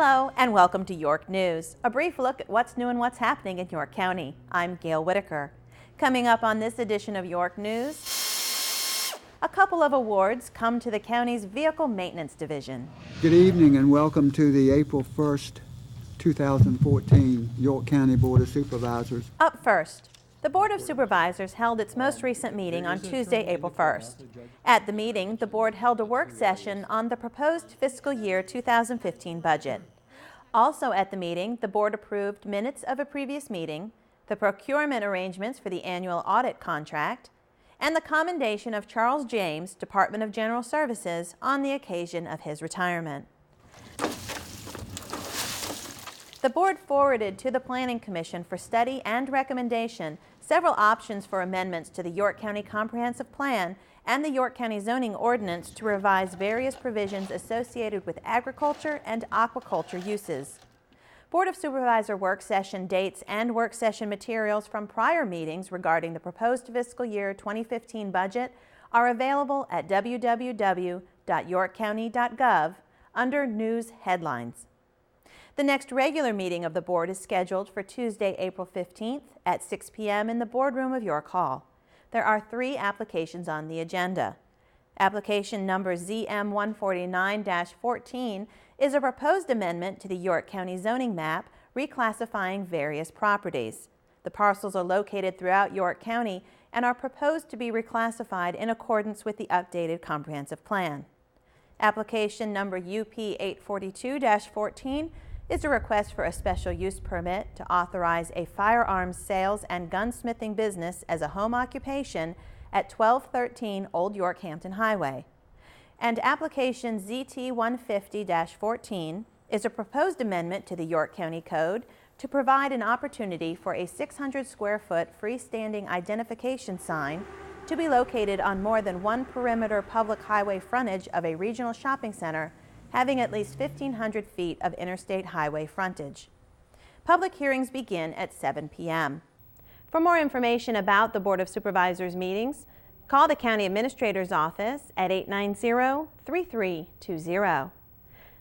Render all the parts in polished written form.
Hello and welcome to York News, a brief look at what's new and what's happening in York County. I'm Gail Whitaker. Coming up on this edition of York News, a couple of awards come to the county's Vehicle Maintenance Division. Good evening and welcome to the April 1st, 2014 York County Board of Supervisors. Up first, the Board of Supervisors held its most recent meeting on Tuesday, April 1st. At the meeting, the board held a work session on the proposed fiscal year 2015 budget. Also at the meeting, the board approved minutes of a previous meeting, the procurement arrangements for the annual audit contract, and the commendation of Charles James, Department of General Services, on the occasion of his retirement. The board forwarded to the Planning Commission for study and recommendation several options for amendments to the York County Comprehensive Plan and the York County Zoning Ordinance to revise various provisions associated with agriculture and aquaculture uses. Board of Supervisor work session dates and work session materials from prior meetings regarding the proposed fiscal year 2015 budget are available at www.yorkcounty.gov under News Headlines. The next regular meeting of the board is scheduled for Tuesday, April 15th at 6 p.m. in the boardroom of York Hall. There are 3 applications on the agenda. Application number ZM149-14 is a proposed amendment to the York County zoning map reclassifying various properties. The parcels are located throughout York County and are proposed to be reclassified in accordance with the updated comprehensive plan. Application number UP842-14 is a request for a special use permit to authorize a firearms sales and gunsmithing business as a home occupation at 1213 Old Yorkhampton Highway. And application ZT150-14 is a proposed amendment to the York County Code to provide an opportunity for a 600 square foot freestanding identification sign to be located on more than one perimeter public highway frontage of a regional shopping center having at least 1,500 feet of interstate highway frontage. Public hearings begin at 7 p.m. For more information about the Board of Supervisors meetings, call the County Administrator's Office at 890-3320.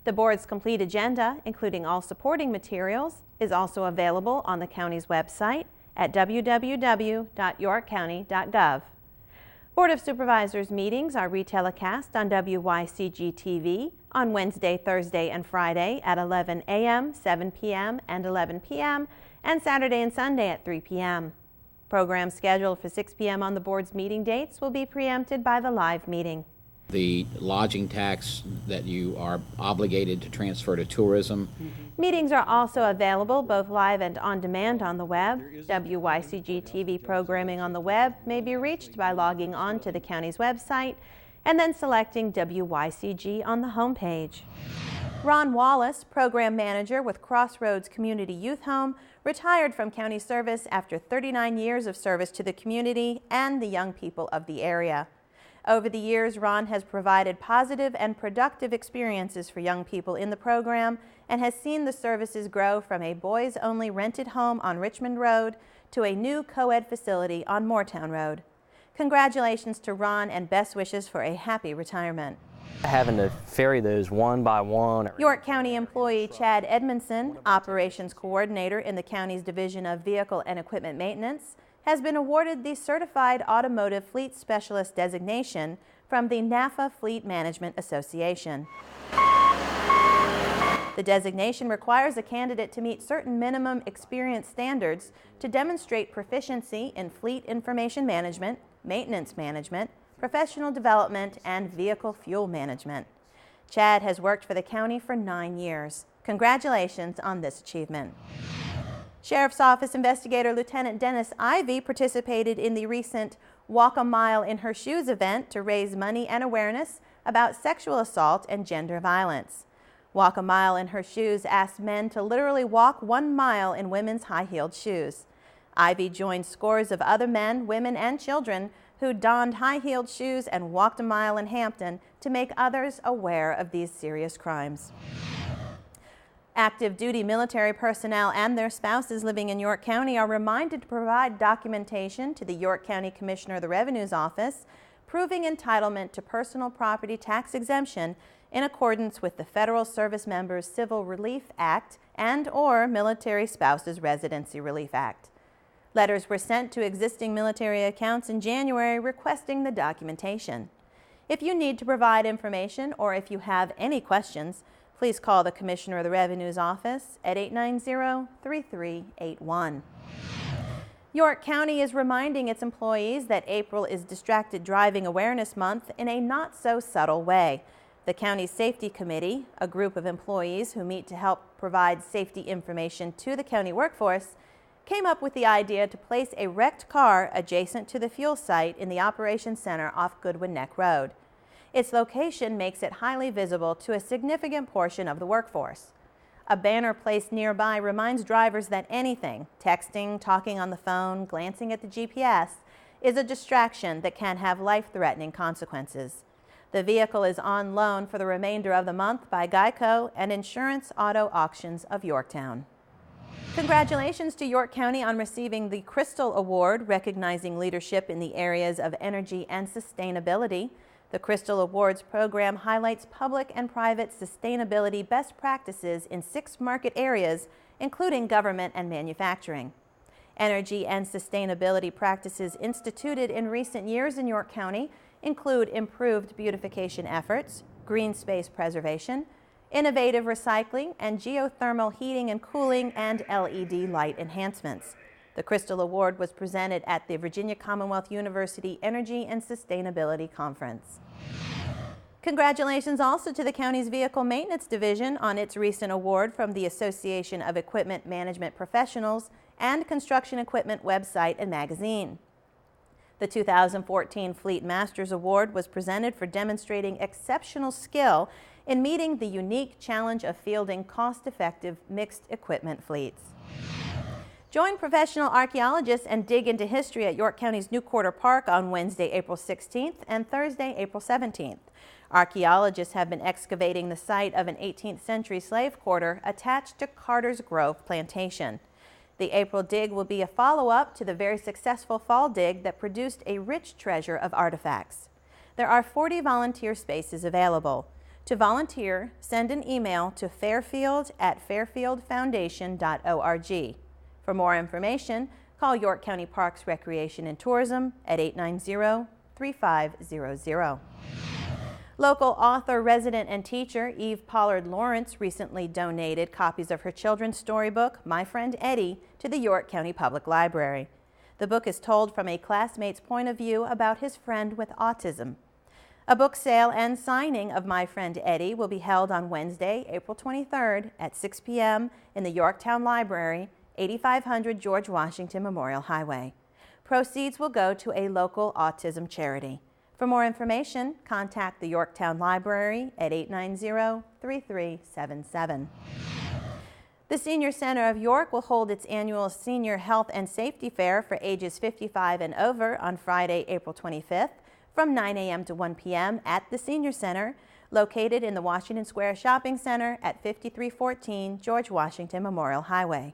The board's complete agenda, including all supporting materials, is also available on the county's website at www.yorkcounty.gov. Board of Supervisors meetings are retelecast on WYCG TV on Wednesday, Thursday, and Friday at 11 a.m., 7 p.m., and 11 p.m., and Saturday and Sunday at 3 p.m. Programs scheduled for 6 p.m. on the board's meeting dates will be preempted by the live meeting. The lodging tax that you are obligated to transfer to tourism. Meetings are also available both live and on demand on the web. WYCG TV programming on the web may be reached by logging on to the county's website and then selecting WYCG on the homepage. Ron Wallace, program manager with Crossroads Community Youth Home, retired from county service after 39 years of service to the community and the young people of the area. Over the years, Ron has provided positive and productive experiences for young people in the program and has seen the services grow from a boys-only rented home on Richmond Road to a new co-ed facility on Moortown Road. Congratulations to Ron and best wishes for a happy retirement. Having to ferry those one by one. York County employee Chad Edmondson, operations coordinator in the county's Division of Vehicle and Equipment Maintenance, has been awarded the Certified Automotive Fleet Specialist designation from the NAFA Fleet Management Association. The designation requires a candidate to meet certain minimum experience standards to demonstrate proficiency in fleet information management, maintenance management, professional development, and vehicle fuel management. Chad has worked for the county for 9 years. Congratulations on this achievement. Sheriff's Office investigator Lieutenant Dennis Ivey participated in the recent Walk a Mile in Her Shoes event to raise money and awareness about sexual assault and gender violence. Walk a Mile in Her Shoes asked men to literally walk 1 mile in women's high-heeled shoes. Ivey joined scores of other men, women, and children who donned high-heeled shoes and walked a mile in Hampton to make others aware of these serious crimes. Active duty military personnel and their spouses living in York County are reminded to provide documentation to the York County Commissioner of the Revenue's Office proving entitlement to personal property tax exemption in accordance with the Federal Service Members Civil Relief Act and/or Military Spouses Residency Relief Act. Letters were sent to existing military accounts in January requesting the documentation. If you need to provide information or if you have any questions, please call the Commissioner of the Revenue's office at 890-3381. York County is reminding its employees that April is Distracted Driving Awareness Month in a not-so-subtle way. The County Safety Committee, a group of employees who meet to help provide safety information to the county workforce, came up with the idea to place a wrecked car adjacent to the fuel site in the Operations Center off Goodwin Neck Road. Its location makes it highly visible to a significant portion of the workforce. A banner placed nearby reminds drivers that anything, texting, talking on the phone, glancing at the GPS, is a distraction that can have life-threatening consequences. The vehicle is on loan for the remainder of the month by Geico and Insurance Auto Auctions of Yorktown. Congratulations to York County on receiving the Crystal Award, recognizing leadership in the areas of energy and sustainability. The Crystal Awards program highlights public and private sustainability best practices in 6 market areas, including government and manufacturing. Energy and sustainability practices instituted in recent years in York County include improved beautification efforts, green space preservation, innovative recycling, and geothermal heating and cooling, and LED light enhancements. The Crystal Award was presented at the Virginia Commonwealth University Energy and Sustainability Conference. Congratulations also to the county's Vehicle Maintenance Division on its recent award from the Association of Equipment Management Professionals and Construction Equipment website and magazine. The 2014 Fleet Masters Award was presented for demonstrating exceptional skill in meeting the unique challenge of fielding cost-effective mixed equipment fleets. Join professional archaeologists and dig into history at York County's New Quarter Park on Wednesday, April 16th and Thursday, April 17th. Archaeologists have been excavating the site of an 18th century slave quarter attached to Carter's Grove plantation. The April dig will be a follow-up to the very successful fall dig that produced a rich treasure of artifacts. There are 40 volunteer spaces available. To volunteer, send an email to fairfield@fairfieldfoundation.org. For more information, call York County Parks, Recreation, and Tourism at 890-3500. Local author, resident, and teacher Eve Pollard Lawrence recently donated copies of her children's storybook, My Friend Eddie, to the York County Public Library. The book is told from a classmate's point of view about his friend with autism. A book sale and signing of My Friend Eddie will be held on Wednesday, April 23rd at 6 p.m. in the Yorktown Library, 8500 George Washington Memorial Highway. Proceeds will go to a local autism charity. For more information, contact the Yorktown Library at 890-3377. The Senior Center of York will hold its annual Senior Health and Safety Fair for ages 55 and over on Friday, April 25th from 9 a.m. to 1 p.m. at the Senior Center, located in the Washington Square Shopping Center at 5314 George Washington Memorial Highway.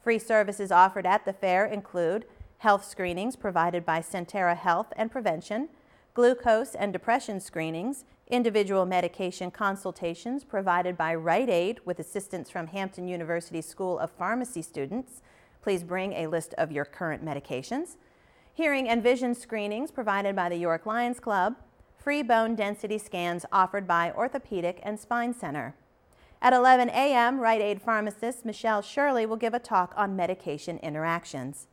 Free services offered at the fair include health screenings provided by Centera Health and Prevention, glucose and depression screenings, individual medication consultations provided by Rite Aid with assistance from Hampton University School of Pharmacy students. Please bring a list of your current medications. Hearing and vision screenings provided by the York Lions Club, free bone density scans offered by Orthopedic and Spine Center. At 11 a.m., Rite Aid pharmacist Michelle Shirley will give a talk on medication interactions.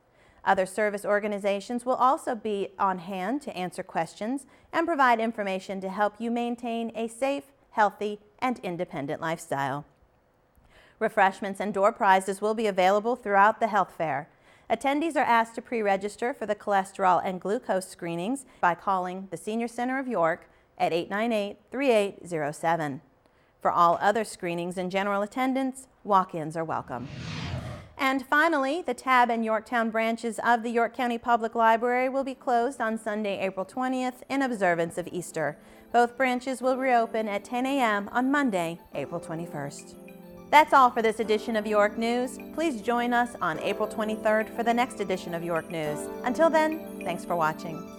Other service organizations will also be on hand to answer questions and provide information to help you maintain a safe, healthy, and independent lifestyle. Refreshments and door prizes will be available throughout the health fair. Attendees are asked to pre-register for the cholesterol and glucose screenings by calling the Senior Center of York at 898-3807. For all other screenings and general attendance, walk-ins are welcome. And finally, the Tab and Yorktown branches of the York County Public Library will be closed on Sunday, April 20th in observance of Easter. Both branches will reopen at 10 a.m. on Monday, April 21st. That's all for this edition of York News. Please join us on April 23rd for the next edition of York News. Until then, thanks for watching.